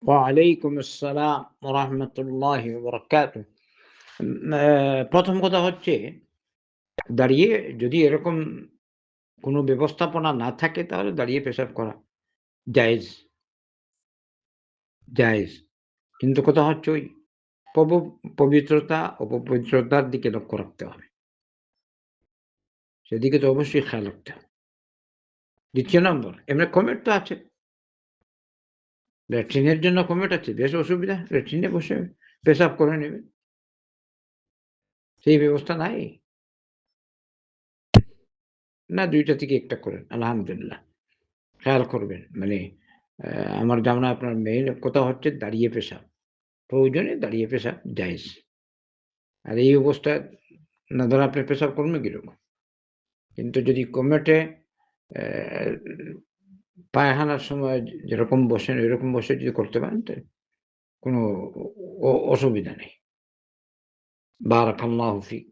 ওয়ালাইকুম আসসালাম ওয়া রাহমাতুল্লাহি ওয়া বারাকাতুহু। প্রথম কথা হচ্ছে দাঁড়িয়ে যদি এরকম কোনো ব্যবস্থাপনা না থাকে তাহলে দাঁড়িয়ে পেশাব করা জায়েজ, জায়েজ। কিন্তু কথা হচ্ছে ওই পব পবিত্রতা, অপবিত্রতার দিকে লক্ষ্য রাখতে হবে। সেদিকে তো অবশ্যই খেয়াল রাখতে হবে। ২য় নম্বর এমনি কমেট তো আছে। ল্যাট্রিনের জন্য কমেট আছে। বেশ অসুবিধা। ল্যাট্রিনে বসে পেশাব করে নেবে। সেই ব্যবস্থা নাই? না ২ টা থেকে ১ টা করেন। আলহামদুলিল্লাহ। খেয়াল করবেন। মানে আমার ধারণা আপনার মেইন কথা হচ্ছে দাঁড়িয়ে পেশাব। প্রয়োজনে দাঁড়িয়ে পেশাব জায়েজ। আর এই অবস্থায় না ধরেন আপনি পেশাব করবেন কিরকম? কিন্তু যদি কমেটে অ্যা পায়খানার সময় যেরকম বসেন ওইরকম বসে যদি করতে পারেন তো কোনো অসুবিধা নেই। বারাকাল্লাহু ফিক।